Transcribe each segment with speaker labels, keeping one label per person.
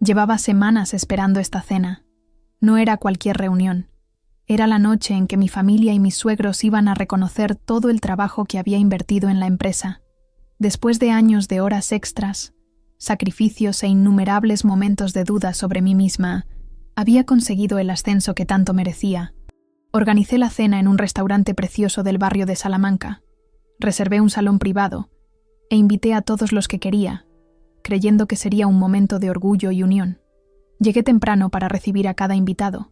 Speaker 1: Llevaba semanas esperando esta cena. No era cualquier reunión. Era la noche en que mi familia y mis suegros iban a reconocer todo el trabajo que había invertido en la empresa. Después de años de horas extras, sacrificios e innumerables momentos de duda sobre mí misma, había conseguido el ascenso que tanto merecía. Organicé la cena en un restaurante precioso del barrio de Salamanca. Reservé un salón privado e invité a todos los que quería, creyendo que sería un momento de orgullo y unión. Llegué temprano para recibir a cada invitado,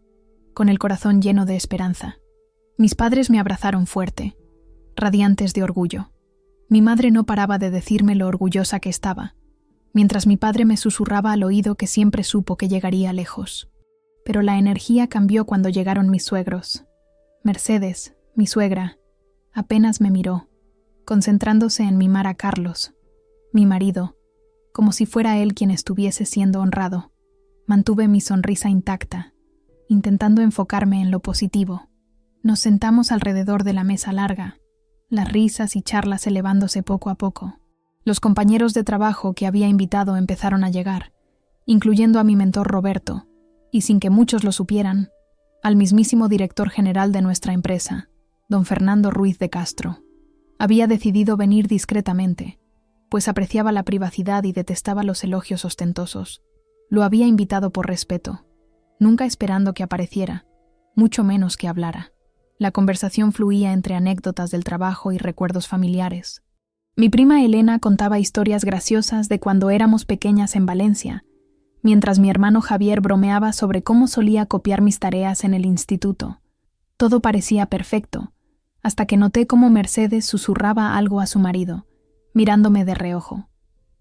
Speaker 1: con el corazón lleno de esperanza. Mis padres me abrazaron fuerte, radiantes de orgullo. Mi madre no paraba de decirme lo orgullosa que estaba, mientras mi padre me susurraba al oído que siempre supo que llegaría lejos. Pero la energía cambió cuando llegaron mis suegros. Mercedes, mi suegra, apenas me miró, concentrándose en mimar a Carlos, mi marido, como si fuera él quien estuviese siendo honrado. Mantuve mi sonrisa intacta, intentando enfocarme en lo positivo. Nos sentamos alrededor de la mesa larga, las risas y charlas elevándose poco a poco. Los compañeros de trabajo que había invitado empezaron a llegar, incluyendo a mi mentor Roberto, y sin que muchos lo supieran, al mismísimo director general de nuestra empresa, don Fernando Ruiz de Castro. Había decidido venir discretamente, pues apreciaba la privacidad y detestaba los elogios ostentosos. Lo había invitado por respeto, nunca esperando que apareciera, mucho menos que hablara. La conversación fluía entre anécdotas del trabajo y recuerdos familiares. Mi prima Elena contaba historias graciosas de cuando éramos pequeñas en Valencia, mientras mi hermano Javier bromeaba sobre cómo solía copiar mis tareas en el instituto. Todo parecía perfecto, hasta que noté cómo Mercedes susurraba algo a su marido, mirándome de reojo.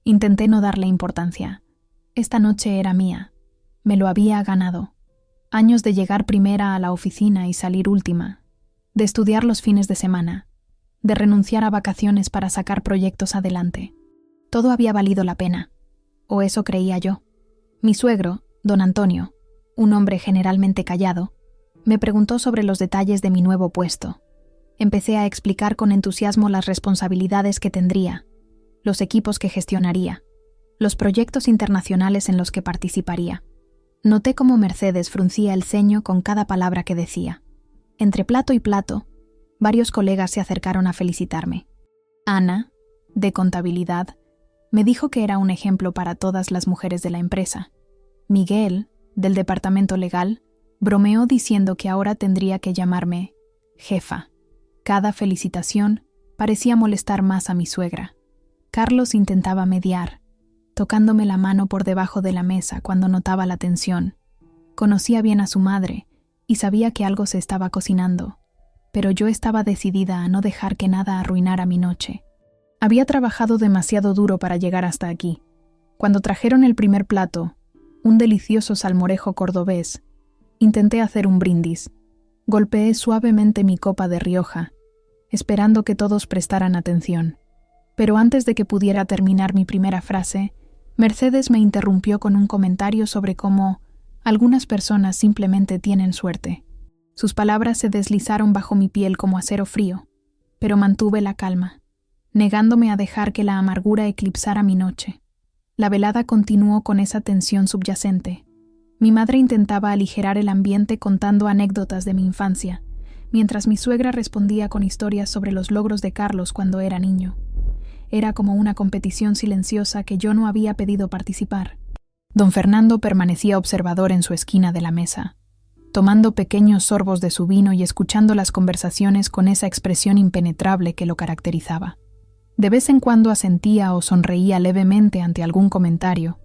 Speaker 1: Intenté no darle importancia. Esta noche era mía. Me lo había ganado. Años de llegar primera a la oficina y salir última, de estudiar los fines de semana, de renunciar a vacaciones para sacar proyectos adelante. Todo había valido la pena, o eso creía yo. Mi suegro, don Antonio, un hombre generalmente callado, me preguntó sobre los detalles de mi nuevo puesto. Empecé a explicar con entusiasmo las responsabilidades que tendría, los equipos que gestionaría, los proyectos internacionales en los que participaría. Noté cómo Mercedes fruncía el ceño con cada palabra que decía. Entre plato y plato, varios colegas se acercaron a felicitarme. Ana, de contabilidad, me dijo que era un ejemplo para todas las mujeres de la empresa. Miguel, del departamento legal, bromeó diciendo que ahora tendría que llamarme jefa. Cada felicitación parecía molestar más a mi suegra. Carlos intentaba mediar, tocándome la mano por debajo de la mesa cuando notaba la tensión. Conocía bien a su madre y sabía que algo se estaba cocinando, pero yo estaba decidida a no dejar que nada arruinara mi noche. Había trabajado demasiado duro para llegar hasta aquí. Cuando trajeron el primer plato, un delicioso salmorejo cordobés, intenté hacer un brindis. Golpeé suavemente mi copa de Rioja, esperando que todos prestaran atención. Pero antes de que pudiera terminar mi primera frase, Mercedes me interrumpió con un comentario sobre cómo algunas personas simplemente tienen suerte. Sus palabras se deslizaron bajo mi piel como acero frío, pero mantuve la calma, negándome a dejar que la amargura eclipsara mi noche. La velada continuó con esa tensión subyacente. Mi madre intentaba aligerar el ambiente contando anécdotas de mi infancia, mientras mi suegra respondía con historias sobre los logros de Carlos cuando era niño. Era como una competición silenciosa que yo no había pedido participar. Don Fernando permanecía observador en su esquina de la mesa, tomando pequeños sorbos de su vino y escuchando las conversaciones con esa expresión impenetrable que lo caracterizaba. De vez en cuando asentía o sonreía levemente ante algún comentario,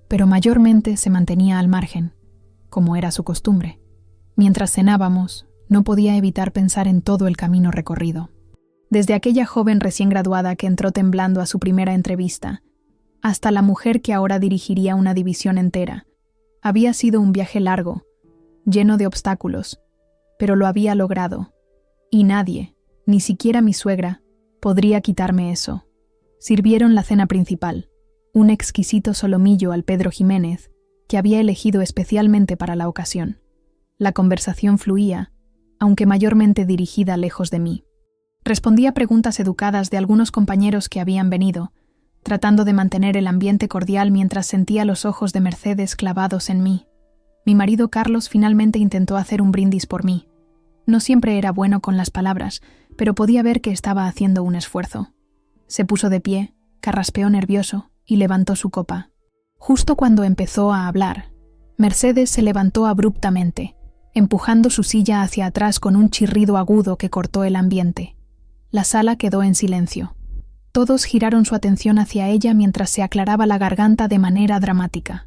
Speaker 1: pero mayormente se mantenía al margen, como era su costumbre. Mientras cenábamos, no podía evitar pensar en todo el camino recorrido. Desde aquella joven recién graduada que entró temblando a su primera entrevista, hasta la mujer que ahora dirigiría una división entera, había sido un viaje largo, lleno de obstáculos, pero lo había logrado, y nadie, ni siquiera mi suegra, podría quitarme eso. Sirvieron la cena principal, un exquisito solomillo al Pedro Jiménez, que había elegido especialmente para la ocasión. La conversación fluía, aunque mayormente dirigida lejos de mí. Respondía preguntas educadas de algunos compañeros que habían venido, tratando de mantener el ambiente cordial mientras sentía los ojos de Mercedes clavados en mí. Mi marido Carlos finalmente intentó hacer un brindis por mí. No siempre era bueno con las palabras, pero podía ver que estaba haciendo un esfuerzo. Se puso de pie, carraspeó nervioso y levantó su copa. Justo cuando empezó a hablar, Mercedes se levantó abruptamente, empujando su silla hacia atrás con un chirrido agudo que cortó el ambiente. La sala quedó en silencio. Todos giraron su atención hacia ella mientras se aclaraba la garganta de manera dramática.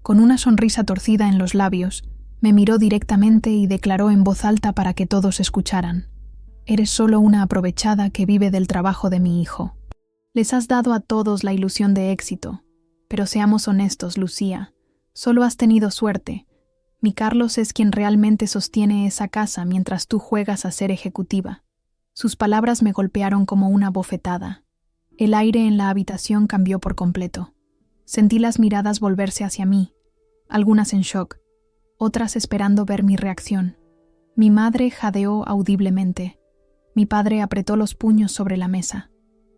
Speaker 1: Con una sonrisa torcida en los labios, me miró directamente y declaró en voz alta para que todos escucharan: «Eres solo una aprovechada que vive del trabajo de mi hijo. Les has dado a todos la ilusión de éxito, pero seamos honestos, Lucía, solo has tenido suerte. Mi Carlos es quien realmente sostiene esa casa mientras tú juegas a ser ejecutiva». Sus palabras me golpearon como una bofetada. El aire en la habitación cambió por completo. Sentí las miradas volverse hacia mí, algunas en shock, otras esperando ver mi reacción. Mi madre jadeó audiblemente. Mi padre apretó los puños sobre la mesa.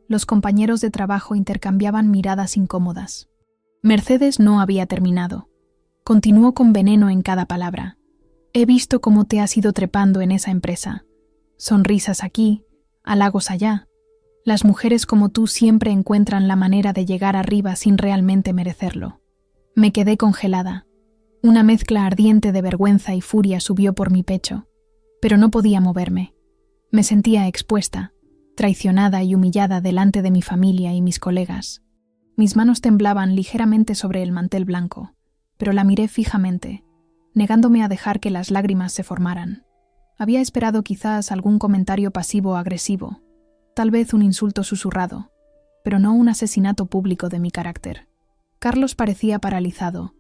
Speaker 1: Los compañeros de trabajo intercambiaban miradas incómodas. Mercedes no había terminado. Continuó con veneno en cada palabra. «He visto cómo te has ido trepando en esa empresa. Sonrisas aquí, halagos allá. Las mujeres como tú siempre encuentran la manera de llegar arriba sin realmente merecerlo». Me quedé congelada. Una mezcla ardiente de vergüenza y furia subió por mi pecho, pero no podía moverme. Me sentía expuesta, traicionada y humillada delante de mi familia y mis colegas. Mis manos temblaban ligeramente sobre el mantel blanco, pero la miré fijamente, negándome a dejar que las lágrimas se formaran. Había esperado quizás algún comentario pasivo-agresivo, tal vez un insulto susurrado, pero no un asesinato público de mi carácter. Carlos parecía paralizado,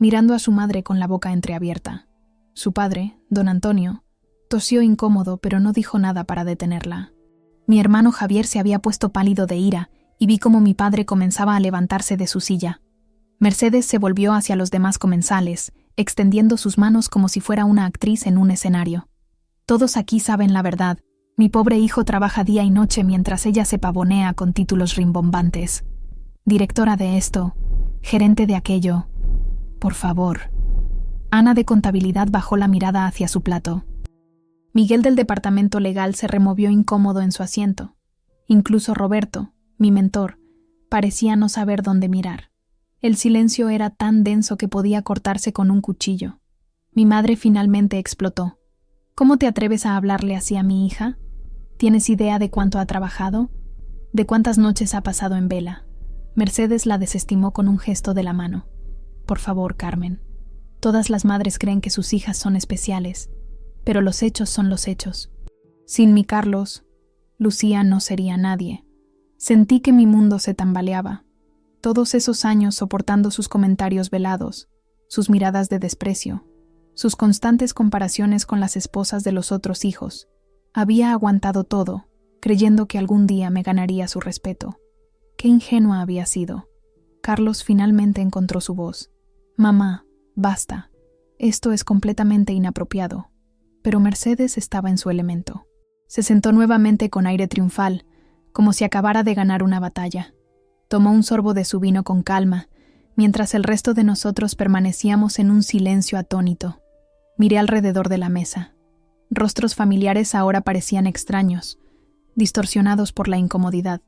Speaker 1: mirando a su madre con la boca entreabierta. Su padre, don Antonio, tosió incómodo pero no dijo nada para detenerla. Mi hermano Javier se había puesto pálido de ira y vi cómo mi padre comenzaba a levantarse de su silla. Mercedes se volvió hacia los demás comensales, extendiendo sus manos como si fuera una actriz en un escenario. «Todos aquí saben la verdad. Mi pobre hijo trabaja día y noche mientras ella se pavonea con títulos rimbombantes. Directora de esto, gerente de aquello. Por favor». Ana de contabilidad bajó la mirada hacia su plato. Miguel del departamento legal se removió incómodo en su asiento. Incluso Roberto, mi mentor, parecía no saber dónde mirar. El silencio era tan denso que podía cortarse con un cuchillo. Mi madre finalmente explotó. «¿Cómo te atreves a hablarle así a mi hija? ¿Tienes idea de cuánto ha trabajado? ¿De cuántas noches ha pasado en vela?» Mercedes la desestimó con un gesto de la mano. «Por favor, Carmen. Todas las madres creen que sus hijas son especiales, pero los hechos son los hechos. Sin mi Carlos, Lucía no sería nadie». Sentí que mi mundo se tambaleaba. Todos esos años soportando sus comentarios velados, sus miradas de desprecio, sus constantes comparaciones con las esposas de los otros hijos. Había aguantado todo, creyendo que algún día me ganaría su respeto. Qué ingenua había sido. Carlos finalmente encontró su voz. «Mamá, basta. Esto es completamente inapropiado». Pero Mercedes estaba en su elemento. Se sentó nuevamente con aire triunfal, como si acabara de ganar una batalla. Tomó un sorbo de su vino con calma, mientras el resto de nosotros permanecíamos en un silencio atónito. Miré alrededor de la mesa. Rostros familiares ahora parecían extraños, distorsionados por la incomodidad.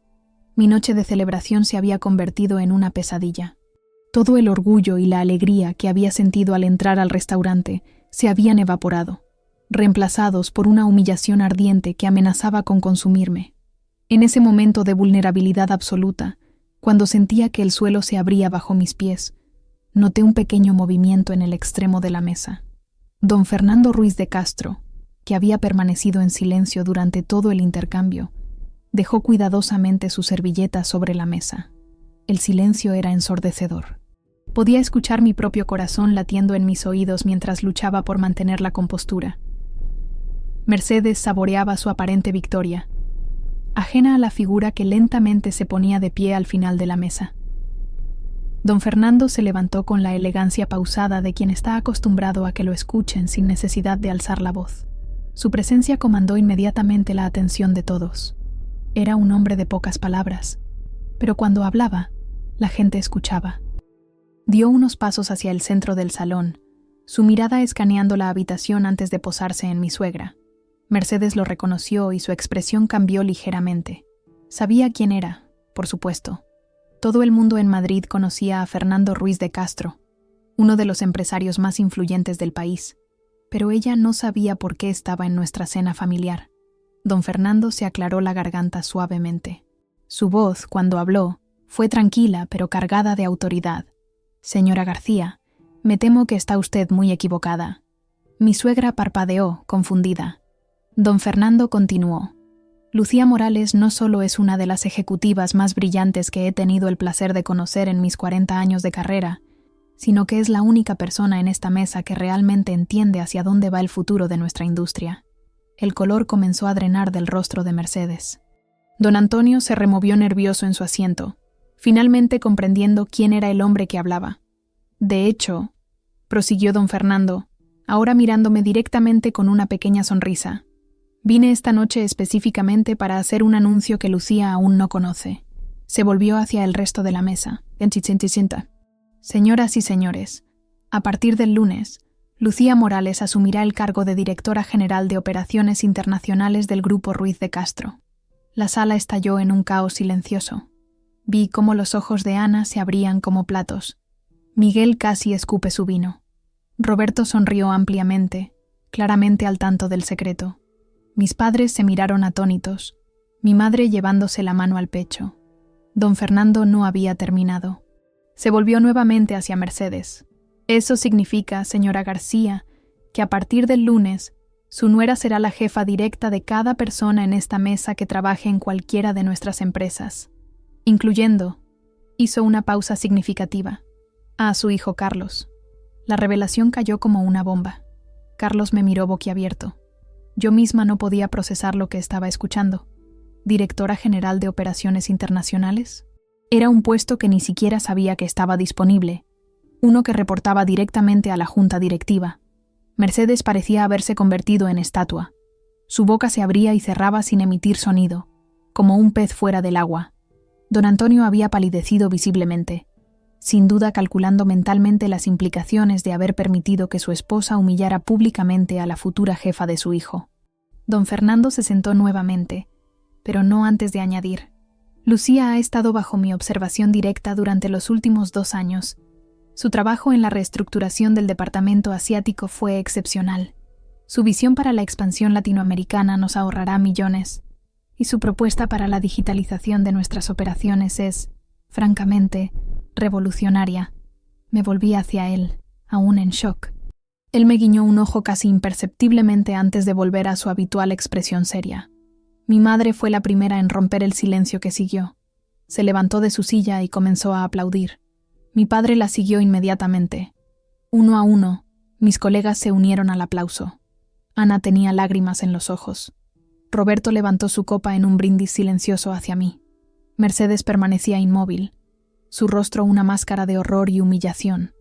Speaker 1: Mi noche de celebración se había convertido en una pesadilla. Todo el orgullo y la alegría que había sentido al entrar al restaurante se habían evaporado, reemplazados por una humillación ardiente que amenazaba con consumirme. En ese momento de vulnerabilidad absoluta, cuando sentía que el suelo se abría bajo mis pies, noté un pequeño movimiento en el extremo de la mesa. Don Fernando Ruiz de Castro, que había permanecido en silencio durante todo el intercambio, dejó cuidadosamente su servilleta sobre la mesa. El silencio era ensordecedor. Podía escuchar mi propio corazón latiendo en mis oídos mientras luchaba por mantener la compostura. Mercedes saboreaba su aparente victoria, ajena a la figura que lentamente se ponía de pie al final de la mesa. Don Fernando se levantó con la elegancia pausada de quien está acostumbrado a que lo escuchen sin necesidad de alzar la voz. Su presencia comandó inmediatamente la atención de todos. Era un hombre de pocas palabras, pero cuando hablaba, la gente escuchaba. Dio unos pasos hacia el centro del salón, su mirada escaneando la habitación antes de posarse en mi suegra. Mercedes lo reconoció y su expresión cambió ligeramente. Sabía quién era, por supuesto. Todo el mundo en Madrid conocía a Fernando Ruiz de Castro, uno de los empresarios más influyentes del país, pero ella no sabía por qué estaba en nuestra cena familiar. Don Fernando se aclaró la garganta suavemente. Su voz, cuando habló, fue tranquila pero cargada de autoridad. «Señora García, me temo que está usted muy equivocada». Mi suegra parpadeó, confundida. Don Fernando continuó. «Lucía Morales no solo es una de las ejecutivas más brillantes que he tenido el placer de conocer en mis 40 años de carrera, sino que es la única persona en esta mesa que realmente entiende hacia dónde va el futuro de nuestra industria». El color comenzó a drenar del rostro de Mercedes. Don Antonio se removió nervioso en su asiento, finalmente comprendiendo quién era el hombre que hablaba. «De hecho», prosiguió don Fernando, ahora mirándome directamente con una pequeña sonrisa, «vine esta noche específicamente para hacer un anuncio que Lucía aún no conoce». Se volvió hacia el resto de la mesa. «Señoras y señores, a partir del lunes, Lucía Morales asumirá el cargo de directora general de Operaciones Internacionales del Grupo Ruiz de Castro». La sala estalló en un caos silencioso. Vi cómo los ojos de Ana se abrían como platos. Miguel casi escupe su vino. Roberto sonrió ampliamente, claramente al tanto del secreto. Mis padres se miraron atónitos, mi madre llevándose la mano al pecho. Don Fernando no había terminado. Se volvió nuevamente hacia Mercedes. «Eso significa, señora García, que a partir del lunes, su nuera será la jefa directa de cada persona en esta mesa que trabaje en cualquiera de nuestras empresas, incluyendo», hizo una pausa significativa, «a su hijo Carlos». La revelación cayó como una bomba. Carlos me miró boquiabierto. Yo misma no podía procesar lo que estaba escuchando. ¿Directora general de Operaciones Internacionales? Era un puesto que ni siquiera sabía que estaba disponible, uno que reportaba directamente a la junta directiva. Mercedes parecía haberse convertido en estatua. Su boca se abría y cerraba sin emitir sonido, como un pez fuera del agua. Don Antonio había palidecido visiblemente, sin duda calculando mentalmente las implicaciones de haber permitido que su esposa humillara públicamente a la futura jefa de su hijo. Don Fernando se sentó nuevamente, pero no antes de añadir: «Lucía ha estado bajo mi observación directa durante los últimos 2 años. Su trabajo en la reestructuración del departamento asiático fue excepcional. Su visión para la expansión latinoamericana nos ahorrará millones, y su propuesta para la digitalización de nuestras operaciones es, francamente, revolucionaria». Me volví hacia él, aún en shock. Él me guiñó un ojo casi imperceptiblemente antes de volver a su habitual expresión seria. Mi madre fue la primera en romper el silencio que siguió. Se levantó de su silla y comenzó a aplaudir. Mi padre la siguió inmediatamente. Uno a uno, mis colegas se unieron al aplauso. Ana tenía lágrimas en los ojos. Roberto levantó su copa en un brindis silencioso hacia mí. Mercedes permanecía inmóvil, su rostro una máscara de horror y humillación.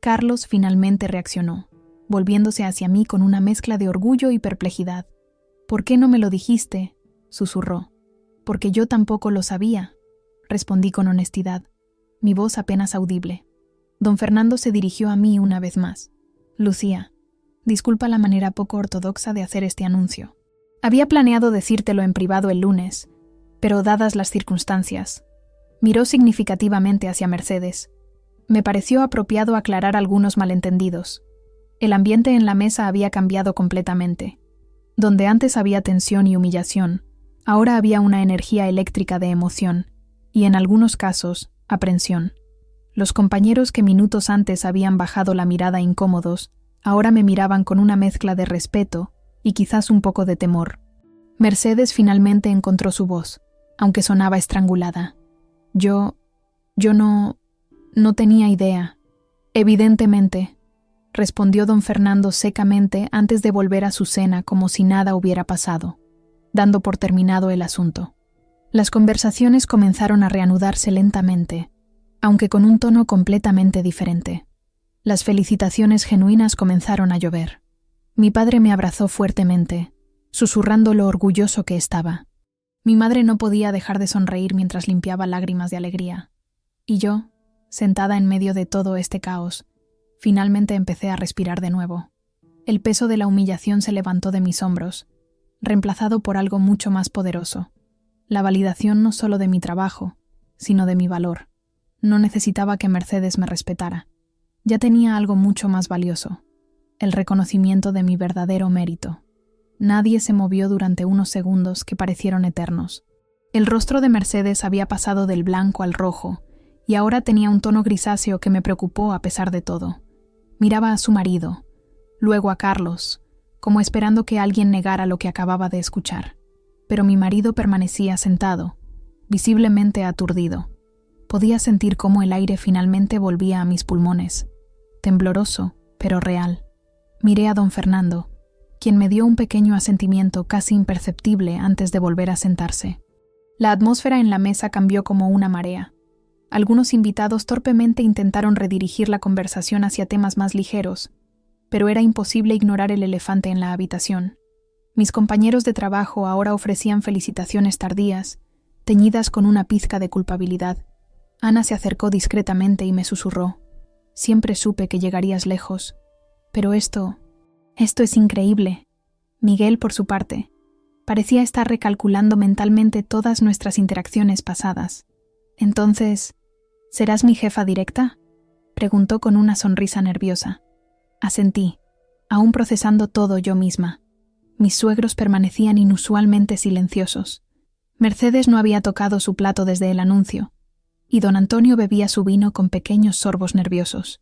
Speaker 1: Carlos finalmente reaccionó, volviéndose hacia mí con una mezcla de orgullo y perplejidad. «¿Por qué no me lo dijiste?», susurró. «Porque yo tampoco lo sabía», respondí con honestidad, mi voz apenas audible. Don Fernando se dirigió a mí una vez más. «Lucía, disculpa la manera poco ortodoxa de hacer este anuncio. Había planeado decírtelo en privado el lunes, pero dadas las circunstancias». Miró significativamente hacia Mercedes. Me pareció apropiado aclarar algunos malentendidos. El ambiente en la mesa había cambiado completamente. Donde antes había tensión y humillación, ahora había una energía eléctrica de emoción, y en algunos casos, aprensión. Los compañeros que minutos antes habían bajado la mirada incómodos, ahora me miraban con una mezcla de respeto y quizás un poco de temor. Mercedes finalmente encontró su voz, aunque sonaba estrangulada. Yo no tenía idea. Evidentemente, respondió don Fernando secamente antes de volver a su cena como si nada hubiera pasado, dando por terminado el asunto. Las conversaciones comenzaron a reanudarse lentamente, aunque con un tono completamente diferente. Las felicitaciones genuinas comenzaron a llover. Mi padre me abrazó fuertemente, susurrando lo orgulloso que estaba. Mi madre no podía dejar de sonreír mientras limpiaba lágrimas de alegría. Y yo, sentada en medio de todo este caos, finalmente empecé a respirar de nuevo. El peso de la humillación se levantó de mis hombros, reemplazado por algo mucho más poderoso. La validación no solo de mi trabajo, sino de mi valor. No necesitaba que Mercedes me respetara. Ya tenía algo mucho más valioso, el reconocimiento de mi verdadero mérito. Nadie se movió durante unos segundos que parecieron eternos. El rostro de Mercedes había pasado del blanco al rojo, y ahora tenía un tono grisáceo que me preocupó a pesar de todo. Miraba a su marido, luego a Carlos, como esperando que alguien negara lo que acababa de escuchar. Pero mi marido permanecía sentado, visiblemente aturdido. Podía sentir cómo el aire finalmente volvía a mis pulmones, tembloroso, pero real. Miré a don Fernando, quien me dio un pequeño asentimiento casi imperceptible antes de volver a sentarse. La atmósfera en la mesa cambió como una marea. Algunos invitados torpemente intentaron redirigir la conversación hacia temas más ligeros, pero era imposible ignorar el elefante en la habitación. Mis compañeros de trabajo ahora ofrecían felicitaciones tardías, teñidas con una pizca de culpabilidad. Ana se acercó discretamente y me susurró: «Siempre supe que llegarías lejos, pero esto es increíble». Miguel, por su parte, parecía estar recalculando mentalmente todas nuestras interacciones pasadas. «Entonces, ¿serás mi jefa directa?», preguntó con una sonrisa nerviosa. Asentí, aún procesando todo yo misma. Mis suegros permanecían inusualmente silenciosos. Mercedes no había tocado su plato desde el anuncio, y don Antonio bebía su vino con pequeños sorbos nerviosos.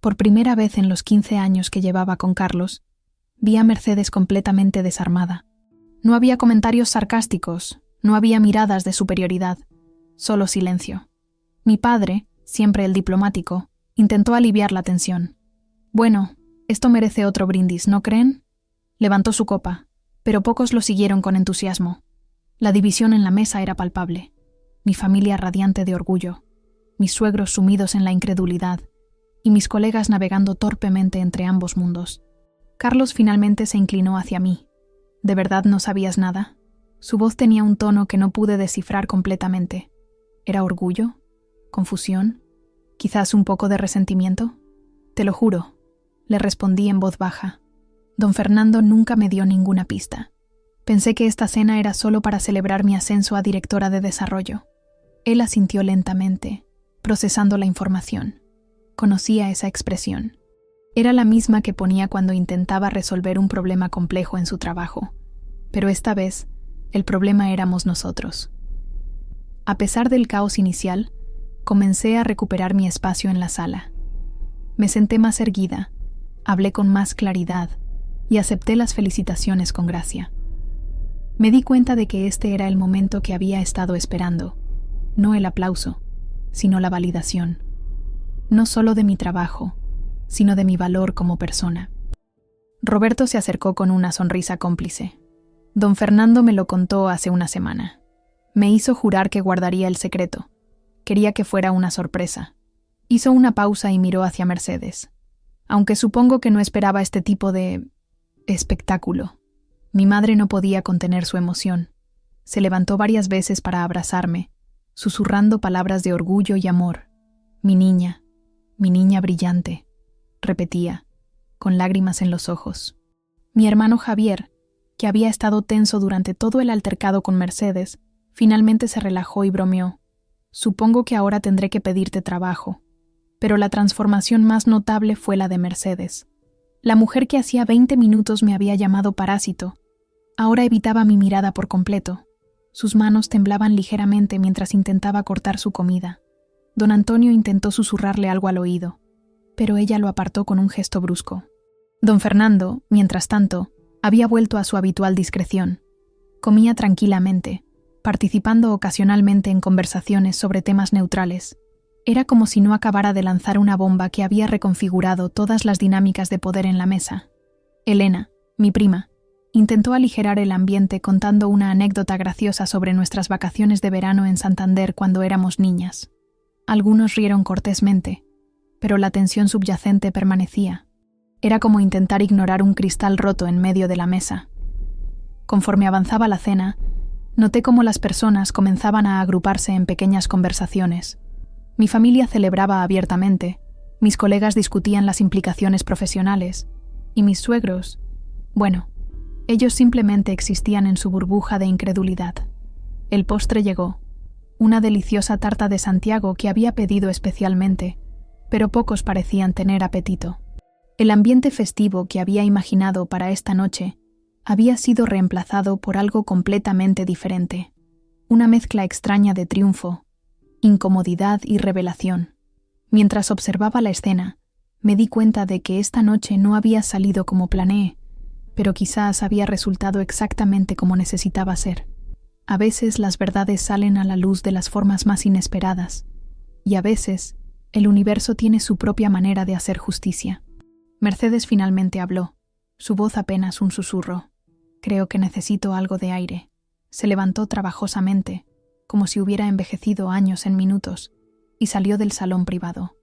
Speaker 1: Por primera vez en los 15 años que llevaba con Carlos, vi a Mercedes completamente desarmada. No había comentarios sarcásticos, no había miradas de superioridad, solo silencio. Mi padre, siempre el diplomático, intentó aliviar la tensión. «Bueno, esto merece otro brindis, ¿no creen?». Levantó su copa, pero pocos lo siguieron con entusiasmo. La división en la mesa era palpable. Mi familia radiante de orgullo, mis suegros sumidos en la incredulidad y mis colegas navegando torpemente entre ambos mundos. Carlos finalmente se inclinó hacia mí. «¿De verdad no sabías nada?». Su voz tenía un tono que no pude descifrar completamente. ¿Era orgullo? ¿Confusión? ¿Quizás un poco de resentimiento? «Te lo juro», le respondí en voz baja. Don Fernando nunca me dio ninguna pista. Pensé que esta cena era solo para celebrar mi ascenso a directora de desarrollo. Él asintió lentamente, procesando la información. Conocía esa expresión. Era la misma que ponía cuando intentaba resolver un problema complejo en su trabajo. Pero esta vez, el problema éramos nosotros. A pesar del caos inicial, comencé a recuperar mi espacio en la sala. Me senté más erguida, hablé con más claridad y acepté las felicitaciones con gracia. Me di cuenta de que este era el momento que había estado esperando, no el aplauso, sino la validación. No solo de mi trabajo, sino de mi valor como persona. Roberto se acercó con una sonrisa cómplice. Don Fernando me lo contó hace una semana. Me hizo jurar que guardaría el secreto. Quería que fuera una sorpresa. Hizo una pausa y miró hacia Mercedes. Aunque supongo que no esperaba este tipo de espectáculo. Mi madre no podía contener su emoción. Se levantó varias veces para abrazarme, susurrando palabras de orgullo y amor. Mi niña brillante, repetía, con lágrimas en los ojos. Mi hermano Javier, que había estado tenso durante todo el altercado con Mercedes, finalmente se relajó y bromeó. Supongo que ahora tendré que pedirte trabajo. Pero la transformación más notable fue la de Mercedes. La mujer que hacía 20 minutos me había llamado parásito, ahora evitaba mi mirada por completo. Sus manos temblaban ligeramente mientras intentaba cortar su comida. Don Antonio intentó susurrarle algo al oído, pero ella lo apartó con un gesto brusco. Don Fernando, mientras tanto, había vuelto a su habitual discreción. Comía tranquilamente, participando ocasionalmente en conversaciones sobre temas neutrales. Era como si no acabara de lanzar una bomba que había reconfigurado todas las dinámicas de poder en la mesa. Elena, mi prima, intentó aligerar el ambiente contando una anécdota graciosa sobre nuestras vacaciones de verano en Santander cuando éramos niñas. Algunos rieron cortésmente, pero la tensión subyacente permanecía. Era como intentar ignorar un cristal roto en medio de la mesa. Conforme avanzaba la cena, Noté cómo las personas comenzaban a agruparse en pequeñas conversaciones. Mi familia celebraba abiertamente, mis colegas discutían las implicaciones profesionales, y mis suegros, bueno, ellos simplemente existían en su burbuja de incredulidad. El postre llegó, una deliciosa tarta de Santiago que había pedido especialmente, pero pocos parecían tener apetito. El ambiente festivo que había imaginado para esta noche había sido reemplazado por algo completamente diferente, una mezcla extraña de triunfo, incomodidad y revelación. Mientras observaba la escena, me di cuenta de que esta noche no había salido como planeé, pero quizás había resultado exactamente como necesitaba ser. A veces las verdades salen a la luz de las formas más inesperadas, y a veces el universo tiene su propia manera de hacer justicia. Mercedes finalmente habló, su voz apenas un susurro. Creo que necesito algo de aire. Se levantó trabajosamente, como si hubiera envejecido años en minutos, y salió del salón privado.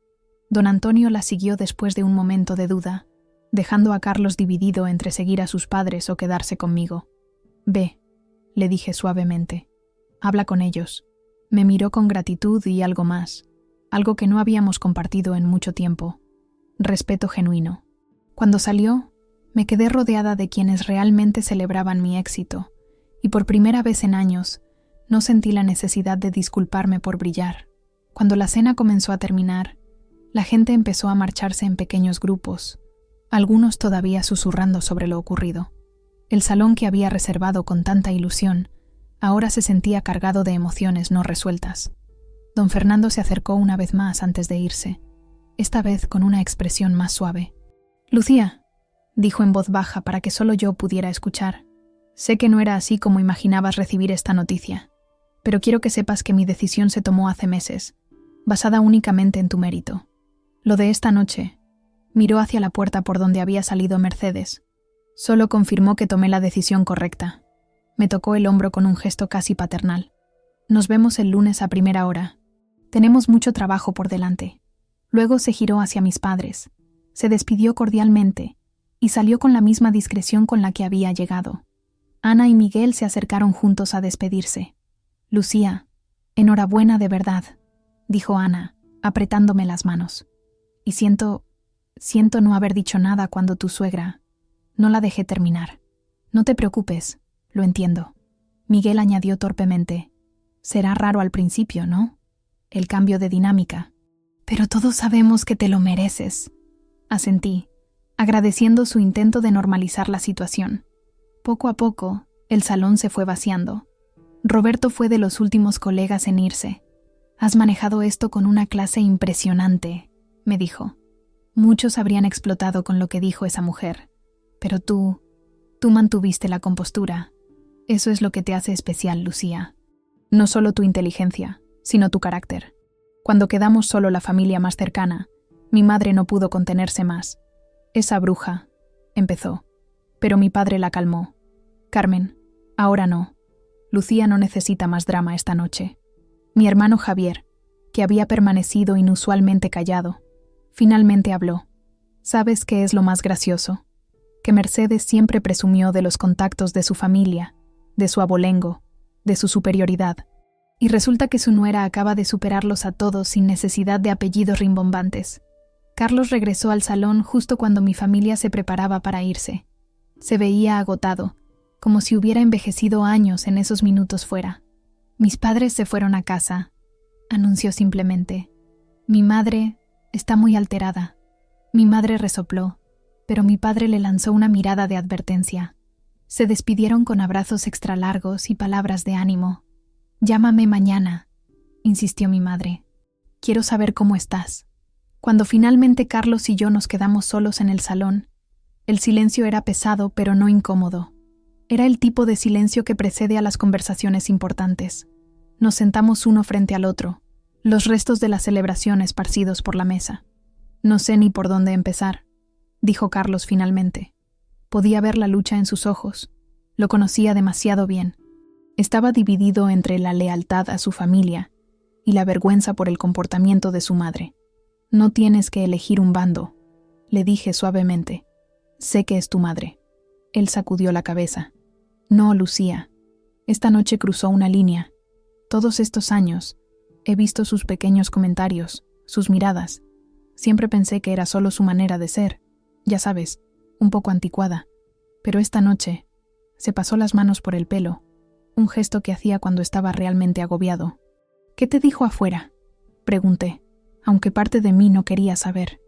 Speaker 1: Don Antonio la siguió después de un momento de duda, dejando a Carlos dividido entre seguir a sus padres o quedarse conmigo. Ve, le dije suavemente. Habla con ellos. Me miró con gratitud y algo más, algo que no habíamos compartido en mucho tiempo. Respeto genuino. Cuando salió, me quedé rodeada de quienes realmente celebraban mi éxito, y por primera vez en años, no sentí la necesidad de disculparme por brillar. Cuando la cena comenzó a terminar, la gente empezó a marcharse en pequeños grupos, algunos todavía susurrando sobre lo ocurrido. El salón que había reservado con tanta ilusión, ahora se sentía cargado de emociones no resueltas. Don Fernando se acercó una vez más antes de irse, esta vez con una expresión más suave. «Lucía», dijo en voz baja para que solo yo pudiera escuchar, «sé que no era así como imaginabas recibir esta noticia, pero quiero que sepas que mi decisión se tomó hace meses, basada únicamente en tu mérito. Lo de esta noche», miró hacia la puerta por donde había salido Mercedes, «solo confirmó que tomé la decisión correcta». Me tocó el hombro con un gesto casi paternal. «Nos vemos el lunes a primera hora. Tenemos mucho trabajo por delante». Luego se giró hacia mis padres, se despidió cordialmente y salió con la misma discreción con la que había llegado. Ana y Miguel se acercaron juntos a despedirse. «Lucía, enhorabuena de verdad», dijo Ana, apretándome las manos. «Y siento no haber dicho nada cuando tu suegra...». No la dejé terminar. «No te preocupes, lo entiendo». Miguel añadió torpemente. «Será raro al principio, ¿no? El cambio de dinámica. Pero todos sabemos que te lo mereces». Asentí, agradeciendo su intento de normalizar la situación. Poco a poco, el salón se fue vaciando. Roberto fue de los últimos colegas en irse. «Has manejado esto con una clase impresionante», me dijo. Muchos habrían explotado con lo que dijo esa mujer, pero tú mantuviste la compostura. Eso es lo que te hace especial, Lucía. No solo tu inteligencia, sino tu carácter. Cuando quedamos solo la familia más cercana, mi madre no pudo contenerse más. «Esa bruja», empezó, pero mi padre la calmó. «Carmen, ahora no. Lucía no necesita más drama esta noche». Mi hermano Javier, que había permanecido inusualmente callado, finalmente habló. «¿Sabes qué es lo más gracioso? Que Mercedes siempre presumió de los contactos de su familia, de su abolengo, de su superioridad, y resulta que su nuera acaba de superarlos a todos sin necesidad de apellidos rimbombantes». Carlos regresó al salón justo cuando mi familia se preparaba para irse. Se veía agotado, como si hubiera envejecido años en esos minutos fuera. «Mis padres se fueron a casa», anunció simplemente. «Mi madre está muy alterada». Mi madre resopló, pero mi padre le lanzó una mirada de advertencia. Se despidieron con abrazos extra largos y palabras de ánimo. «Llámame mañana», insistió mi madre. «Quiero saber cómo estás». Cuando finalmente Carlos y yo nos quedamos solos en el salón, el silencio era pesado pero no incómodo. Era el tipo de silencio que precede a las conversaciones importantes. Nos sentamos uno frente al otro, los restos de la celebración esparcidos por la mesa. «No sé ni por dónde empezar», dijo Carlos finalmente. Podía ver la lucha en sus ojos. Lo conocía demasiado bien. Estaba dividido entre la lealtad a su familia y la vergüenza por el comportamiento de su madre. «No tienes que elegir un bando», le dije suavemente. «Sé que es tu madre». Él sacudió la cabeza. «No, Lucía. Esta noche cruzó una línea. Todos estos años he visto sus pequeños comentarios, sus miradas. Siempre pensé que era solo su manera de ser, ya sabes, un poco anticuada. Pero esta noche se pasó las manos por el pelo, un gesto que hacía cuando estaba realmente agobiado. «¿Qué te dijo afuera?», pregunté, aunque parte de mí no quería saber.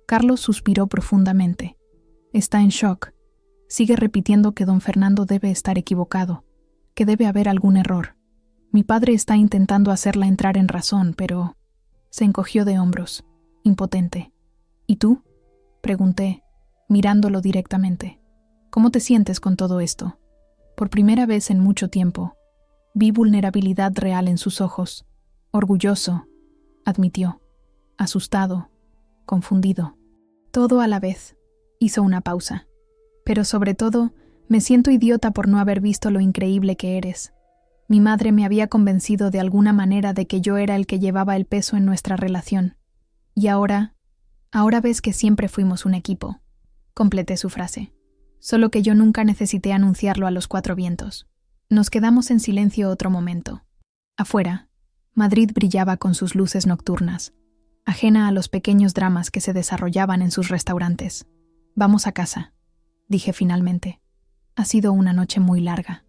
Speaker 1: Carlos suspiró profundamente. Está en shock. Sigue repitiendo que don Fernando debe estar equivocado, que debe haber algún error. Mi padre está intentando hacerla entrar en razón, pero... Se encogió de hombros, impotente. «¿Y tú?», pregunté, mirándolo directamente. «¿Cómo te sientes con todo esto?». Por primera vez en mucho tiempo, vi vulnerabilidad real en sus ojos. Orgulloso, admitió. Asustado, confundido. Todo a la vez. Hizo una pausa. Pero sobre todo, me siento idiota por no haber visto lo increíble que eres. Mi madre me había convencido de alguna manera de que yo era el que llevaba el peso en nuestra relación. Y ahora ves que siempre fuimos un equipo. Completé su frase. Solo que yo nunca necesité anunciarlo a los cuatro vientos. Nos quedamos en silencio otro momento. Afuera, Madrid brillaba con sus luces nocturnas, ajena a los pequeños dramas que se desarrollaban en sus restaurantes. «Vamos a casa», dije finalmente. Ha sido una noche muy larga.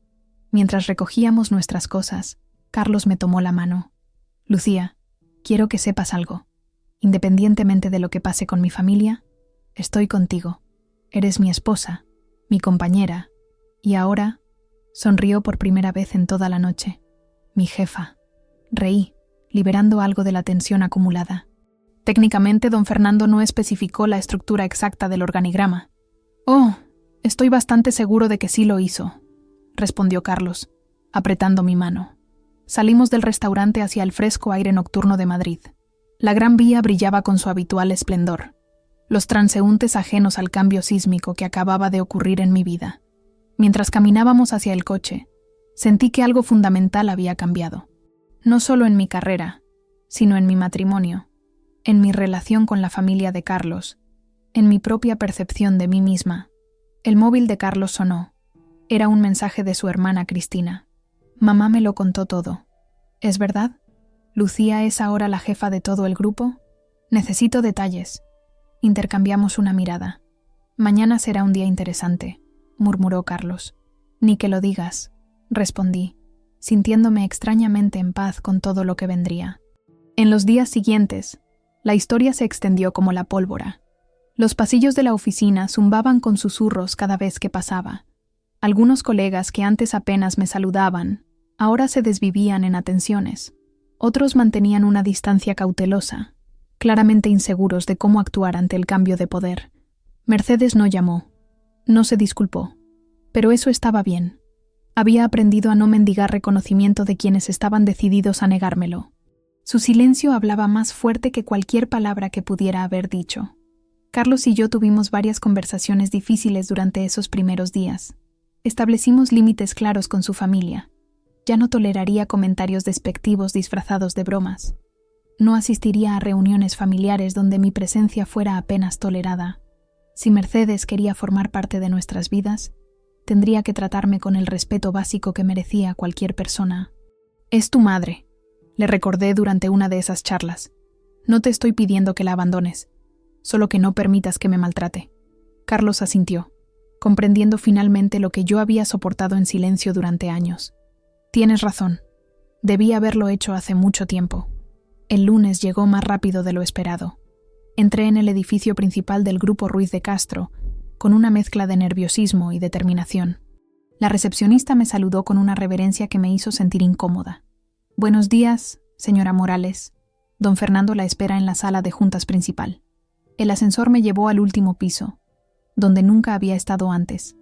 Speaker 1: Mientras recogíamos nuestras cosas, Carlos me tomó la mano. «Lucía, quiero que sepas algo. Independientemente de lo que pase con mi familia, estoy contigo. Eres mi esposa, mi compañera, y ahora», sonrió por primera vez en toda la noche, «mi jefa». Reí, liberando algo de la tensión acumulada. Técnicamente, don Fernando no especificó la estructura exacta del organigrama. «Oh, estoy bastante seguro de que sí lo hizo», respondió Carlos, apretando mi mano. Salimos del restaurante hacia el fresco aire nocturno de Madrid. La Gran Vía brillaba con su habitual esplendor. Los transeúntes ajenos al cambio sísmico que acababa de ocurrir en mi vida. Mientras caminábamos hacia el coche, sentí que algo fundamental había cambiado. No solo en mi carrera, sino en mi matrimonio, en mi relación con la familia de Carlos, en mi propia percepción de mí misma. El móvil de Carlos sonó. Era un mensaje de su hermana Cristina. «Mamá me lo contó todo. ¿Es verdad? ¿Lucía es ahora la jefa de todo el grupo? Necesito detalles». Intercambiamos una mirada. «Mañana será un día interesante», murmuró Carlos. «Ni que lo digas», respondí, sintiéndome extrañamente en paz con todo lo que vendría. En los días siguientes, la historia se extendió como la pólvora. Los pasillos de la oficina zumbaban con susurros cada vez que pasaba. Algunos colegas que antes apenas me saludaban, ahora se desvivían en atenciones. Otros mantenían una distancia cautelosa, claramente inseguros de cómo actuar ante el cambio de poder. Mercedes no llamó, no se disculpó, pero eso estaba bien. Había aprendido a no mendigar reconocimiento de quienes estaban decididos a negármelo. Su silencio hablaba más fuerte que cualquier palabra que pudiera haber dicho. Carlos y yo tuvimos varias conversaciones difíciles durante esos primeros días. Establecimos límites claros con su familia. Ya no toleraría comentarios despectivos disfrazados de bromas. No asistiría a reuniones familiares donde mi presencia fuera apenas tolerada. Si Mercedes quería formar parte de nuestras vidas, tendría que tratarme con el respeto básico que merecía cualquier persona. «Es tu madre», le recordé durante una de esas charlas. «No te estoy pidiendo que la abandones, solo que no permitas que me maltrate». Carlos asintió, comprendiendo finalmente lo que yo había soportado en silencio durante años. «Tienes razón. Debí haberlo hecho hace mucho tiempo». El lunes llegó más rápido de lo esperado. Entré en el edificio principal del Grupo Ruiz de Castro, con una mezcla de nerviosismo y determinación. La recepcionista me saludó con una reverencia que me hizo sentir incómoda. «Buenos días, señora Morales. Don Fernando la espera en la sala de juntas principal». El ascensor me llevó al último piso, donde nunca había estado antes.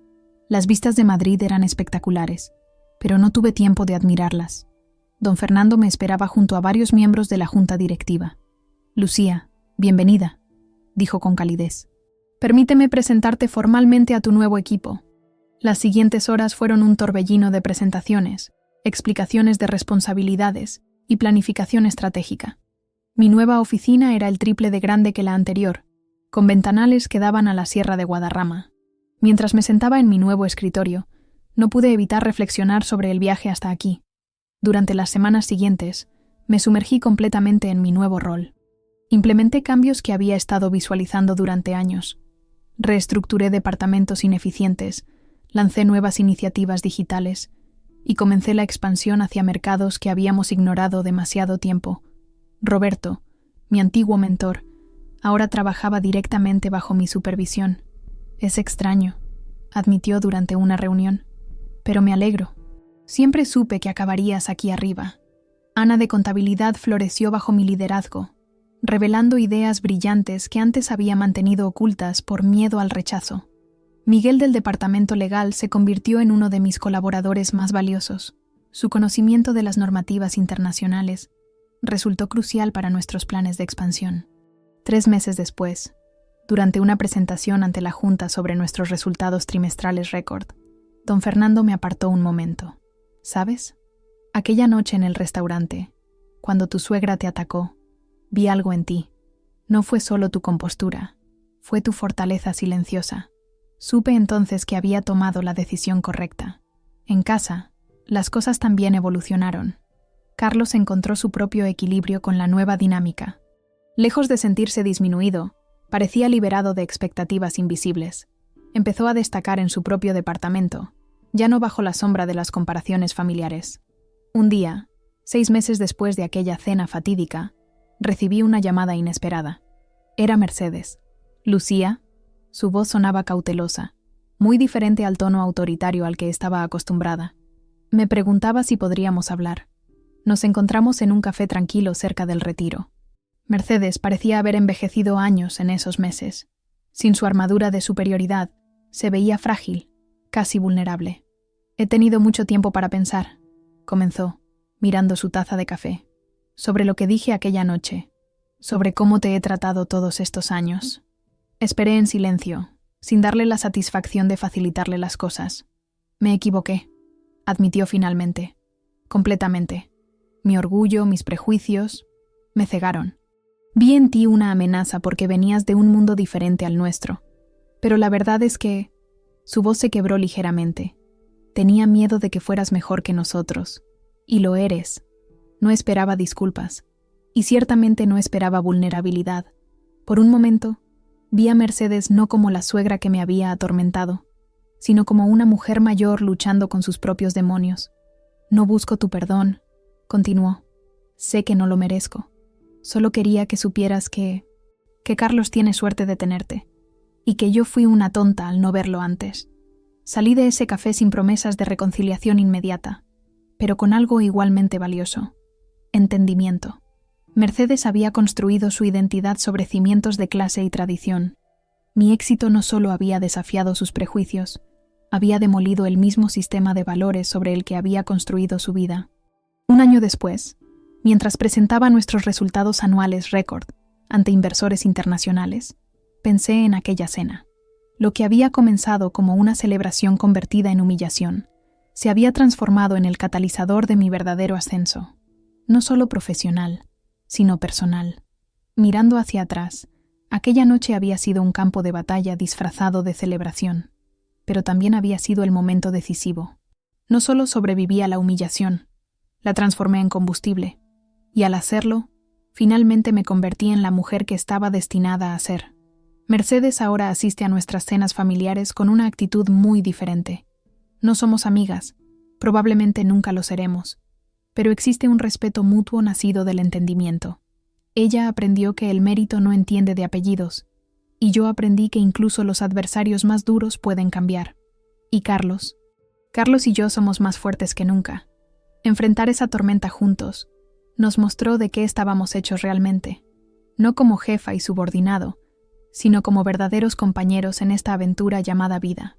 Speaker 1: Las vistas de Madrid eran espectaculares, pero no tuve tiempo de admirarlas. Don Fernando me esperaba junto a varios miembros de la junta directiva. «Lucía, bienvenida», dijo con calidez. «Permíteme presentarte formalmente a tu nuevo equipo». Las siguientes horas fueron un torbellino de presentaciones, explicaciones de responsabilidades y planificación estratégica. Mi nueva oficina era el triple de grande que la anterior, con ventanales que daban a la Sierra de Guadarrama. Mientras me sentaba en mi nuevo escritorio, No pude evitar reflexionar sobre el viaje hasta aquí. Durante las semanas siguientes, me sumergí completamente en mi nuevo rol. Implementé cambios que había estado visualizando durante años. Reestructuré departamentos ineficientes, lancé nuevas iniciativas digitales y comencé la expansión hacia mercados que habíamos ignorado demasiado tiempo. Roberto, mi antiguo mentor, ahora trabajaba directamente bajo mi supervisión. Es extraño, admitió durante una reunión, pero me alegro. Siempre supe que acabarías aquí arriba. Ana de Contabilidad floreció bajo mi liderazgo, revelando ideas brillantes que antes había mantenido ocultas por miedo al rechazo. Miguel del Departamento Legal se convirtió en uno de mis colaboradores más valiosos. Su conocimiento de las normativas internacionales resultó crucial para nuestros planes de expansión. 3 meses después, durante una presentación ante la Junta sobre nuestros resultados trimestrales récord, don Fernando me apartó un momento. ¿Sabes? Aquella noche en el restaurante, cuando tu suegra te atacó, vi algo en ti. No fue solo tu compostura, fue tu fortaleza silenciosa. Supe entonces que había tomado la decisión correcta. En casa, las cosas también evolucionaron. Carlos encontró su propio equilibrio con la nueva dinámica. Lejos de sentirse disminuido, parecía liberado de expectativas invisibles. Empezó a destacar en su propio departamento, ya no bajo la sombra de las comparaciones familiares. Un día, 6 meses después de aquella cena fatídica, recibí una llamada inesperada. Era Mercedes. Lucía. Su voz sonaba cautelosa, muy diferente al tono autoritario al que estaba acostumbrada. Me preguntaba si podríamos hablar. Nos encontramos en un café tranquilo cerca del Retiro. Mercedes parecía haber envejecido años en esos meses. Sin su armadura de superioridad, se veía frágil, casi vulnerable. He tenido mucho tiempo para pensar, comenzó, mirando su taza de café, sobre lo que dije aquella noche, sobre cómo te he tratado todos estos años. Esperé en silencio, sin darle la satisfacción de facilitarle las cosas. Me equivoqué, admitió finalmente, completamente. Mi orgullo, mis prejuicios, me cegaron. Vi en ti una amenaza porque venías de un mundo diferente al nuestro, pero la verdad es que... Su voz se quebró ligeramente. Tenía miedo de que fueras mejor que nosotros, y lo eres. No esperaba disculpas, y ciertamente no esperaba vulnerabilidad. Por un momento, vi a Mercedes no como la suegra que me había atormentado, sino como una mujer mayor luchando con sus propios demonios. No busco tu perdón, continuó. Sé que no lo merezco. Solo quería que supieras que Carlos tiene suerte de tenerte, y que yo fui una tonta al no verlo antes. Salí de ese café sin promesas de reconciliación inmediata, pero con algo igualmente valioso: entendimiento. Mercedes había construido su identidad sobre cimientos de clase y tradición. Mi éxito no solo había desafiado sus prejuicios, había demolido el mismo sistema de valores sobre el que había construido su vida. Un año después, mientras presentaba nuestros resultados anuales récord ante inversores internacionales, pensé en aquella cena. Lo que había comenzado como una celebración convertida en humillación, se había transformado en el catalizador de mi verdadero ascenso, no solo profesional, sino personal. Mirando hacia atrás, aquella noche había sido un campo de batalla disfrazado de celebración, pero también había sido el momento decisivo. No solo sobreviví a la humillación, la transformé en combustible, y al hacerlo, finalmente me convertí en la mujer que estaba destinada a ser. Mercedes ahora asiste a nuestras cenas familiares con una actitud muy diferente. No somos amigas, probablemente nunca lo seremos, pero existe un respeto mutuo nacido del entendimiento. Ella aprendió que el mérito no entiende de apellidos, y yo aprendí que incluso los adversarios más duros pueden cambiar. Y Carlos y yo somos más fuertes que nunca. Enfrentar esa tormenta juntos nos mostró de qué estábamos hechos realmente, no como jefa y subordinado, sino como verdaderos compañeros en esta aventura llamada vida.